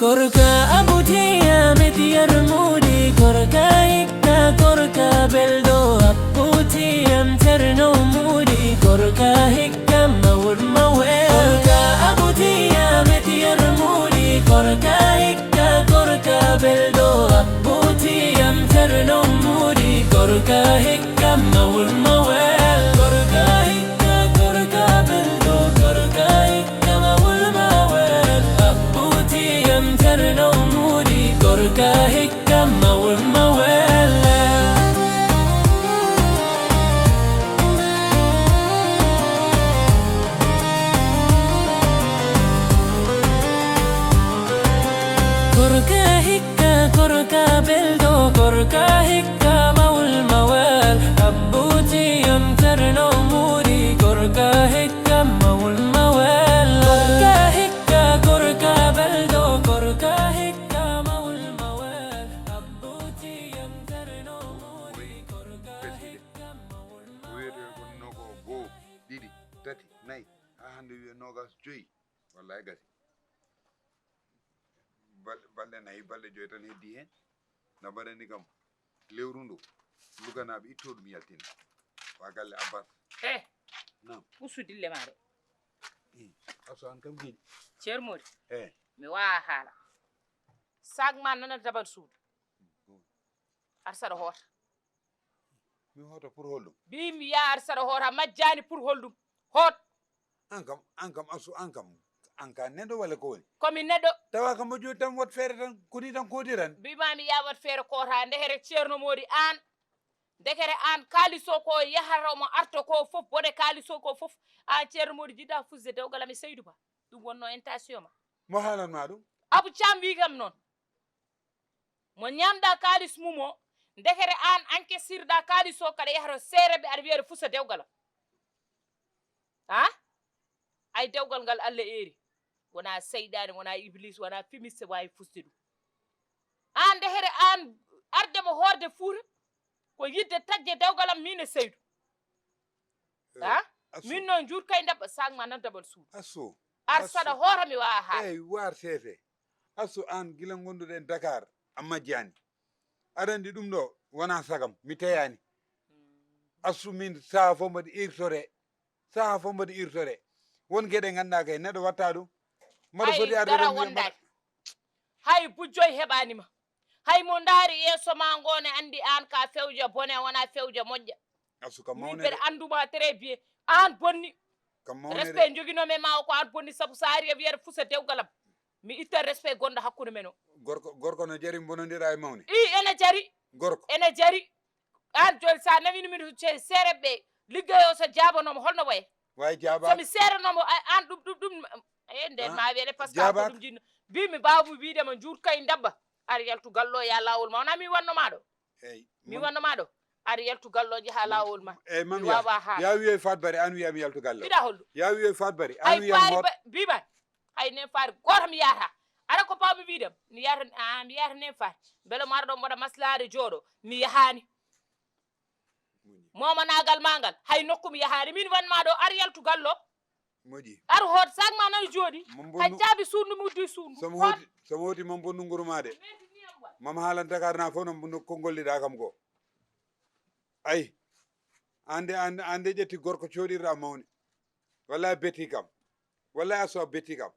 Korka abutiya metiyar mudi korka hikka korka beldo abutiyam terno mudi korka hikka mawur mawe korka abutiya metiyar mudi korka hikka korka beldo abutiyam terno mudi korka hikka mawur mawe korka hikka korka beldo korka hikka mawur mawe abutiyam terno mudi korka hikka mawur mawe korka hikka korka beldo korka hikka mawul mawal abutiyam terno mudi korka hikka mawul mawal korka hikka korka beldo korka hikka mawul mawal abutiyam terno mudi korka hikka mawul wiyete ko nogo goo ɗiɗi tati nayyi ha hande wiye nogas joyyi wallahi gasi balɗe nayyi balɗe joyi tan heddi hen no mbaɗani kam lewru ndu luganaɓe itto ɗum yaltina wa galle abbas nam usu dille maɗo aso an kam giɗi ceermodi e mi wawa haala sag ma nana dabal suudu ar saɗa hoota mi hoota pour holɗum bi mi yaa ar saɗa hoota majjani pour holɗum hoot an kam asu an kam an ka neɗɗo walla ko woni komi neɗɗo tawa kam mo joni tan wat feere tan koni tan kodiran mbimami yawat feere koota ndekere ceerno modi an ndekere an kalis o ko yaharomo arto ko fof bode kalis o ko fof an ceerno modi jiɗɗa fusde dewgal ami Seydou Ba ɗum wonno intention ma mo haalanma ɗum Abou Thiam wi kam noon mo ñamɗa kalis mum o ndekere an encaissirɗa kalis o kada yahata seereɓe aɗa wiyaɗa fusa dewgal ha ay dewgal ngal Allah eeri wona seyɗani wona iblis wona fimiste wawi fuste ɗum an ndekere an ardemo horde fuura ko yidde tagge dewgal am min e Seydou ha min noon juutkay dabba sagma nan dabal suudu asso ar saɗa hoota mi wawa haala eyyi war sete asso an gila gonduɗen Dakar a majjani aɗa andi ɗum ɗo wona sagam mi teyani assu min saha fof mbaɗi irtore won gueɗe ganduɗa kay neɗɗo watta ɗum mbaɗa foti arde dara wondaki hay bujjoy heɓanima hay mo daari yeeso ma ngone andi an ka fewja bone wona fewja moƴƴa asu kam min mawne mbeɗa anduma très bien an bonni kam mawne respect joguinomi ma o ko an bonni saabu sa ari e wiyata fusa dewgalam mi itta respect gonɗo hakkude men o gorko no jari bonodira e mawne ene jari gorko ene jari an joni sa nawini min seereɓe liggeyo o so jabanomo holno waye way jaba somi seeranomo an ɗum e nden ma wiyede par ce que ko ɗum jinno mbimi babou widema juutkay dabba ar yaltu gallo ya lawol ma wona mi wannoma ɗo eyyi mi wannoma ɗo ar yaltu galloje ha lawol ma eyyi mam wawa haala ya wiye Fat Bari an wiyami yaltu gallo mbiɗa holɗum ya wiye Fat Bari an hay wiyam faari hot mbiman hay nen faari goto mi yahata ara ko pawmi wiidem mi yahata nen faari beele mo ara ɗo mbaɗa maslahade jooɗo mi yahani momanagal ma ngal hay nokku mi yahani min wanma ɗo ar yaltu gallo moƴƴi ar hoot sag ma nani jooɗi hay jaabi suudu mi uddi suudu somo hoti mam bonnu ngurma de mam haalan Dakar na fof no ko golliɗa kam ko ayi ande ƴetti gorko coɗirɗa mawne wallahi betti kam wallahi asso a betti kam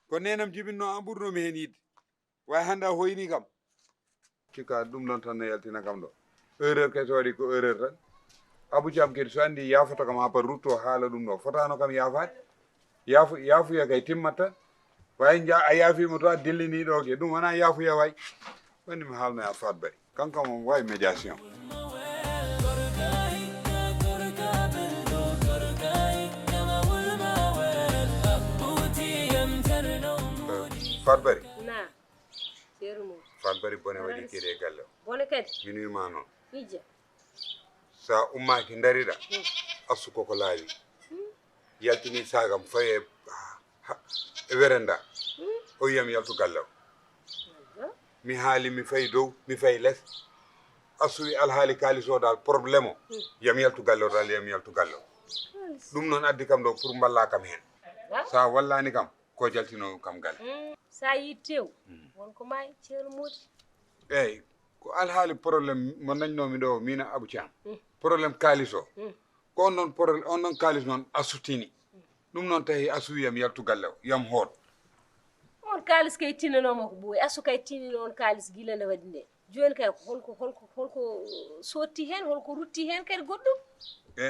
ko nenam jibinno an ɓurnomi hen yidde way hande a hoyni kam cikka ɗum ɗon tan no yaltina kam ɗo erreur kese waɗi ko erreur tan Abou Thiam kadi so andi yafoto kam ha par rutto haala ɗum ɗo fotano kam yafade yafuya kay timmat tan way a yaafima to a dilliniɗo ke ɗum wona yafuya way woni mi haalno ya Fat Bari kanko mo wawi médiation Fat Bari na ceerno Fat Bari bone waɗi kiri e galle o bone kadi min wima noon ija sa ummaki dariɗa assu koko laawi yaltini sagam faye e werenda o wiyam yaltu galle o mi haali mi fayi dow mi fayi less assu wi alhaali kalis o dal probléme o yam yaltu galle o dal yam yaltu galle o ɗum noon addi kam ɗo pour mballa kam hen sa wallani kam ko jaltino kam gal sa yi tew wonko may ceerno Mody eyyi ko alhaali probléme mo nañnomi ɗo min Abou Thiam probléme kalis o ko on ɗon probléme on ɗon kalis noon asutini ɗum noon tawi asu wiyam yaltu galle o yam hoot on kalis kay tinnanoma ko ɓooyi asu kay tinnino on kalis gila nde waɗi nde joni kay holko sotti hen holko rutti hen kadi goɗɗum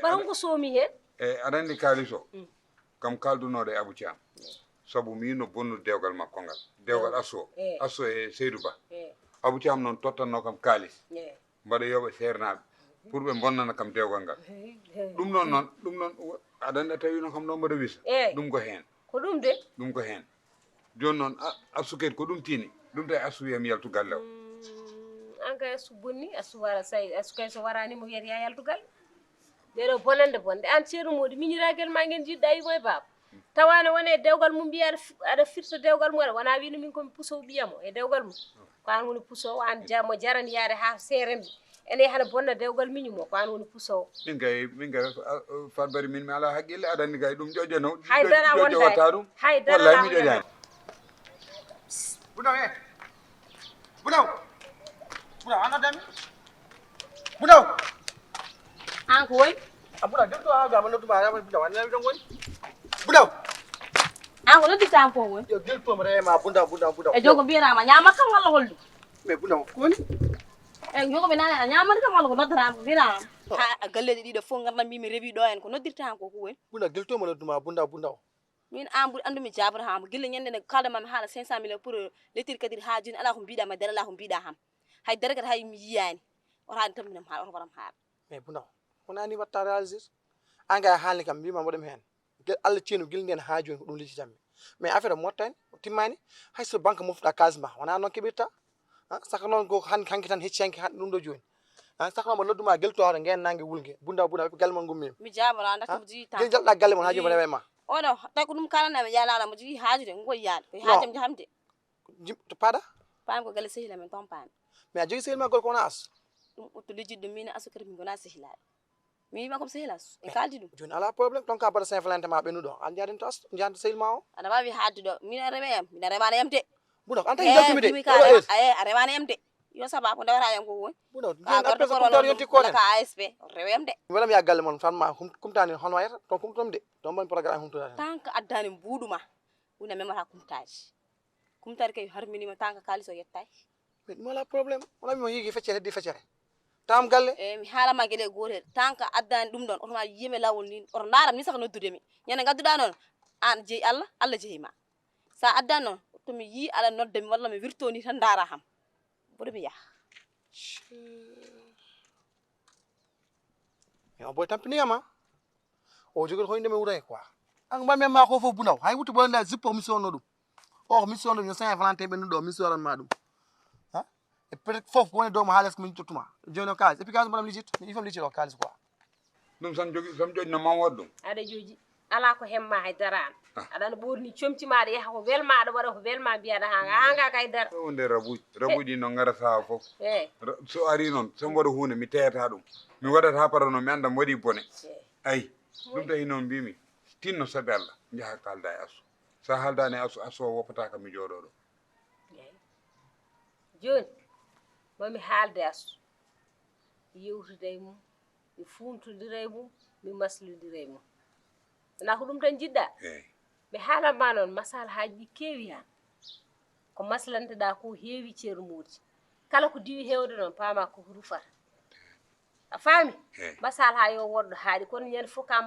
ɓara honko soomi hen eyyi aɗa andi kalis o kam kaldunode Abou Thiam sabu min no bonnude dewgal makko ngal dewgal asso e Seydou Ba Abou Thiam noon tottanno kam kalis mbaɗa yoɓe sernaɓe pour ɓe bonnana kam dewgal ngal ɗum noon aɗa andi a tawino kam ɗo mbaɗa wisa ɗum ko hen ko ɗum de ɗum ko hen joni noon asu kadi ko ɗum tini ɗum tawi asu wiyam yaltu galle o an kay asu bonni asu wara say asu kay so waranimo wiyata ya yaltu galle ɗeɗo bonde an ceerno Mody miñiraguel ma nguen jiɗɗa yimo e baba tawane wone dewgal mum mbiya aɗa firta dewgal mum aɗa wona wino min komi pusowo ɓiyamo e dewgal mum ko an woni pusowo an mo jarani yaade ha seremde ene hana bonna dewgal miñumo ko an woni pusowo min kay Fat Bary min mi ala haqqille aɗa andi kay ɗum ƴoƴano haydara watta ɗum haydara wallahi mi ƴoƴani Budaw an adami Budaw an ko woy Budaw dem to ha ga man duma ya Budaw an don woy Budaw an ko noddi tan ko won yo gel to mare ma Budaw e jogo biyana nyama kam walla holdu me Budaw ko ni e jogo be nana nyama kam walla ko noddata ko biyana ha galle di do fo ngarna mi rewi do en ko noddirta tan ko won Budaw gel to mare duma Budaw min an bur andumi jabra ham gille nyande ne kalda mam hala 500 millions pour letir kadir hajun ala ko biida ma dara la ko biida ham hay dara kat hay mi yiyani o han tam minam ha o waram ha me Budaw wonani watta réaliser anga halni kam bima modem hen gel Allah cienu gel nden haaju ko dum liti jammi mais affaire mottani timmani hay so banque mofta kasma wana non kebirta saka non go hanki tan heccanki han dum do joni saka mo lodduma gel to hawre ngen nangi wulge Budaw gal mon gummi mi jabra ndak mo ji tan gel jalda galle mon haaju mo rewe ma odo tay ko dum kalana be yala mo ji haaju de ngoy yaade ko haajam jahamde to pada pam ko galle sehila men ton pam mais a jogi sehil ma gol ko nas dum to lijiddo min asukar min gona sehila mi ma ko sehilas e kaldi dum joni ala problème ton ka bada Saint Valentin ma benudo an jaden to as jande sehil ma o ana bawi haadu do min rewem min remana yamde Budaw anta jaltumi de ay remana yamde yo saba ko dawara yam ko won Budaw joni après ko tor yonti ko ka ASP rewem de wala mi ya galle mon fan ma kumtani hono wayata ton kumtom de don ban programme humto tanka addani buduma una memata kumtari kay har minima tanka kaliso yettay mais wala problème wala mi yigi feccere di feccere tam galle mi hala ma gele gotel tanka addani dum don orma yeme lawol ni or naram ni saka noddude mi nyana gadduda non an jeyi Allah jeyima sa addani non to mi yi ala nodde mi walla mi wirtoni tan dara ham bodo mi ya yo boy tampini yama o jogol hoynde me wuray quoi an ba memma ko fo Budaw hay wutu bolanda zippo mission no dum o mission no Saint Valentin be ndo mission ma dum ha e peut fof ko woni do mo halas ko min totuma jono kalis et puis kalis madame lijit mi fam lijit o kalis quoi ɗum sam jogi no mam waɗ ɗum aɗa joji ala ko hemma haydara an aɗana ɓorni comci maɗa yaha ko welma aɗa waɗa ko welma mbiyaɗa hanga ka haydara o nde rabuji no ngara saha fof so ari noon somi waɗa hunde mi teyata ɗum mi waɗata ha para noon mi anda mi waɗi bone ayi ɗum tawi noon mbimi tinno saabi Allah jaaha kalda e asu sa haldani asu o woppataka mi jooɗo ɗo joni mami haalde asu yewtude e mum mi funtodira e mum mi maslodira e mum wona ko ɗum tan jiɗɗa mi haalanma noon masala haaji ɗi keewi han ko maslanteɗa ko heewi ceerno Mody kala ko diwi hewde noon paama koko rufata a faami masala ha yo woɗɗo haaɗi kono ñande fof ka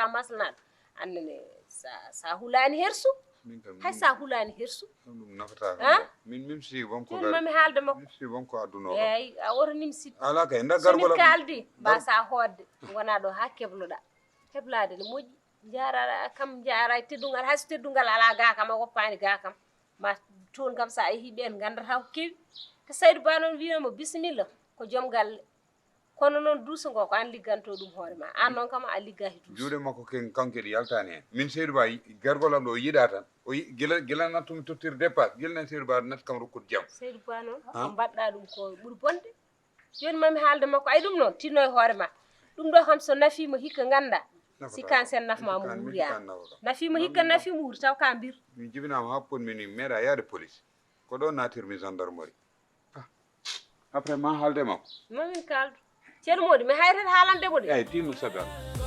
maslanaɗo annene sa hulani hersu hay sa hulani hersu ɗum nafata min sigi wonko mami haalde makko min sigi wonko adduno eyi a oto nimsiɗ ala kay nda somin gargola kaldi mbasa hoodde gona ɗo ha kebloɗa heblade ne moƴƴi jarara kam jara teddungal hayso teddungal ala ga kam a woppani ga kam ma toon kam sa yeehi ɓen gandata ko kewi te Saydou Ba noon winoma bisimilla ko joom galle kono noon duuso ngo ko an ligganto ɗum hoore ma an noon kam a liggahi duuso juuɗe makko kankeɗi yaltani hen min Saydou Ba gargolam ɗo o yiɗa tan o gila nattumi tottir dépasse gilnen Saydou Ba natti kam rokkude jaam Saydou Ba noon o mbaɗɗa ɗum ko ɓuuri bonde joni mami haalde makko ay ɗum noon tinno e hoore ma ɗum ɗo kam so nafima hikka ganda si kan sen nafma mo wuriya nafima hikka nafi mo taw ka bir mi jibinama happon min meeɗa yaade police ko ɗo natirmi gendarmerie après ma haalde makko mamin kaldu ceerno modi mi hayret haalande mo de eyyi tinno sabi Allah